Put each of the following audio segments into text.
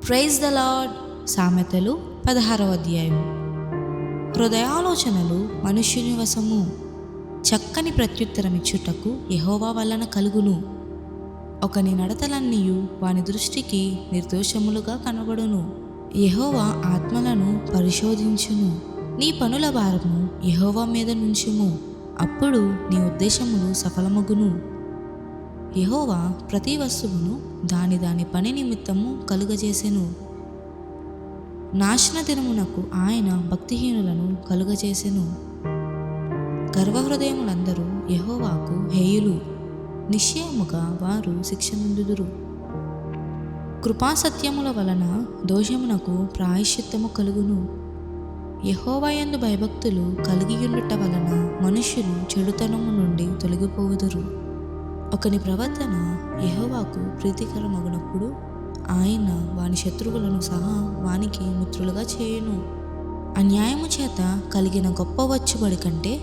Praise the lord. సామెతలు 16వ అధ్యాయం. హృదయాలోచనలు మనుష్యుని వశము, చక్కని ప్రత్యుత్తరమిచ్చుటకు యెహోవా వలన కలుగును. ఒకని నడతలన్నీయు వాని దృష్టికి నిర్దోషములుగా కనబడును. యెహోవా ఆత్మలను పరిశోధించును. నీ పనుల భారము యెహోవా మీద నుంచుము, అప్పుడు నీ ఉద్దేశములు సఫలమగును. యెహోవా ప్రతి వస్తువును దాని దాని పని నిమిత్తము కలుగజేసెను. నాశన దినమునకు ఆయన భక్తిహీనులను కలుగజేసెను. గర్వహృదయములందరూ యెహోవాకు హేయులు, నిశ్చయముగా వారు శిక్ష నొందుదురు. కృపాసత్యముల వలన దోషమునకు ప్రాయశ్చిత్తము కలుగును. యెహోవా యందు భయభక్తులు కలిగియుండుట వలన మనుష్యులు చెడుతనము నుండి తొలగిపోవుదురు. ఒకని ప్రవర్తన యెహోవాకు ప్రీతికరమగునప్పుడు ఆయన వాని శత్రువులను సహా వానికి మిత్రులుగా చేయును. అన్యాయము చేత కలిగిన గొప్ప వచ్చుబడి కంటే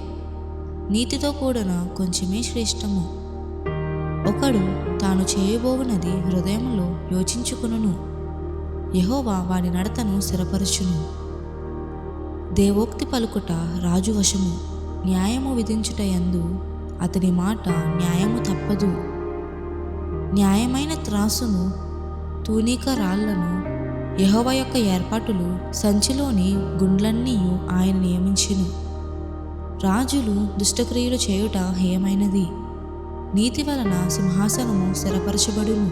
నీతితో కూడిన కొంచెమే శ్రేష్టము. ఒకడు తాను చేయబోవునది హృదయంలో యోచించుకొనును, యెహోవా వాని నడతను స్థిరపరచును. దేవోక్తి పలుకుట రాజు వశము, న్యాయము విధించుట యందు అతని మాట న్యాయము తప్పదు. న్యాయమైన త్రాసును, తూనిక రాళ్లను, యెహోవా యొక్క ఏర్పాటులు, సంచిలోని గుండ్లన్నీ ఆయన నియమించును. రాజులు దుష్టక్రియలు చేయుట హేయమైనది, నీతి వలన సింహాసనము స్థిరపరచబడును.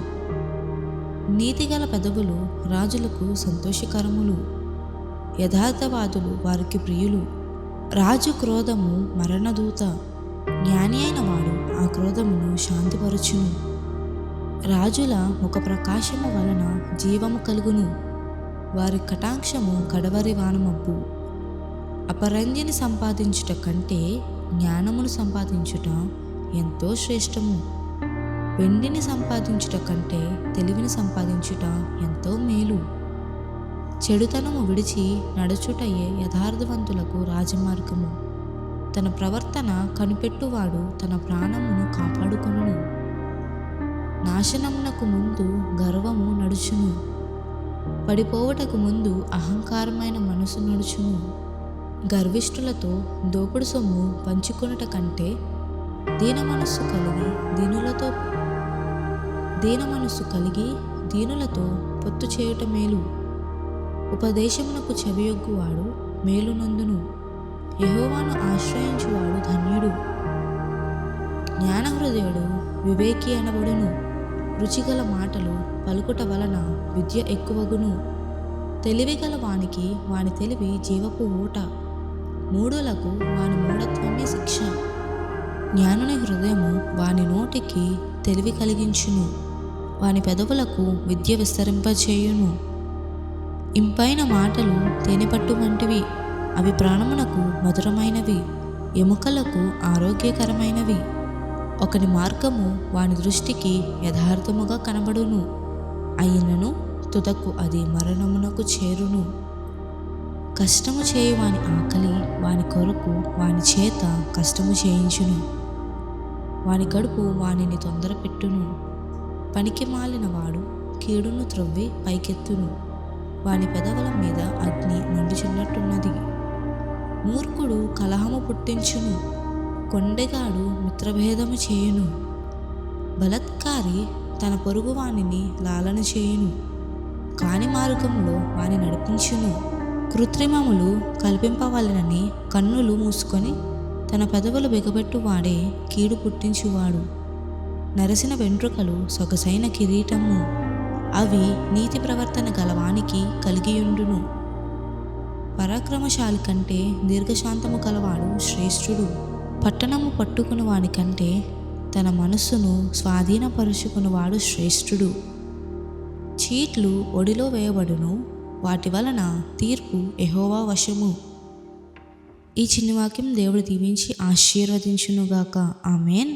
నీతిగల పెదవులు రాజులకు సంతోషకరములు, యథార్థవాదులు వారికి ప్రియులు. రాజు క్రోధము మరణదూత, జ్ఞాని అయిన వాడు ఆ క్రోధమును శాంతిపరచును. రాజుల ముఖ ప్రకాశము వలన జీవము కలుగును, వారి కటాక్షము కడవరి వానమబ్బు. అపరంజిని సంపాదించుట కంటే జ్ఞానమును సంపాదించుట ఎంతో శ్రేష్టము. వెండిని సంపాదించుట కంటే తెలివిని సంపాదించుట ఎంతో మేలు. చెడుతనము విడిచి నడుచుటయే యథార్థవంతులకు రాజమార్గము. తన ప్రవర్తన కనిపెట్టువాడు తన ప్రాణమును కాపాడుకొనును. నాశనమునకు ముందు గర్వము నడుచును, పడిపోవుటకు ముందు అహంకారమైన మనసు నడుచును. గర్విష్ఠులతో దోపుడు సొమ్ము పంచుకొనుట కంటే దీన మనస్సు కలిగి దీనులతో పొత్తు చేయుట మేలు. ఉపదేశమునకు చెవియొగ్గువాడు మేలు నందును, యెహోవాను ఆశ్రయించువాడు ధన్యుడు. జ్ఞానహృదయుడు వివేకి అనబడును, రుచిగల మాటలు పలుకుట వలన విద్య ఎక్కువగును. తెలివిగల వానికి వాని తెలివి జీవపు ఊట, మూఢులకు వాని మూఢత్వమే శిక్ష. జ్ఞానుని హృదయము వాని నోటికి తెలివి కలిగించును, వాని పెదవులకు విద్య విస్తరింపచేయును. ఇంపైన మాటలు తేనెపట్టు వంటివి, అవి ప్రాణమునకు మధురమైనవి, ఎముకలకు ఆరోగ్యకరమైనవి. ఒకని మార్గము వాని దృష్టికి యథార్థముగా కనబడును, అయినను తుదకు అది మరణమునకు చేరును. కష్టము చేయు వాని ఆకలి వాని కొరకు వాని చేత కష్టము చేయించును, వాని కడుపు వానిని తొందరపెట్టును. పనికి మాలిన వాడు కీడును త్రవ్వి పైకెత్తును, వాని పెదవుల మీద అగ్ని మండుచున్నట్టున్నది. మూర్ఖుడు కలహము పుట్టించును, కొండెగాడు మిత్రభేదము చేయును. బలత్కారి తన పొరుగు వానిని లాలన చేయును, కాని మార్గంలో వాని నడిపించును. కృత్రిమములు కల్పింపవలనని కన్నులు మూసుకొని తన పెదవులు బిగబెట్టువాడే కీడు పుట్టించువాడు. నరసిన వెంట్రుకలు సొగసైన కిరీటము, అవి నీతి ప్రవర్తన గలవానికి కలిగియుండును. పరాక్రమశాలి కంటే దీర్ఘశాంతము కలవాడు శ్రేష్ఠుడు. పట్టణము పట్టుకుని వాని కంటే తన మనస్సును స్వాధీనపరుచుకునివాడు శ్రేష్ఠుడు. చీట్లు ఒడిలో వేయబడును, వాటి వలన తీర్పు యెహోవా వశము. ఈ చిన్ని వాక్యం దేవుడు దీవించి ఆశీర్వదించునుగాక. ఆమేన్.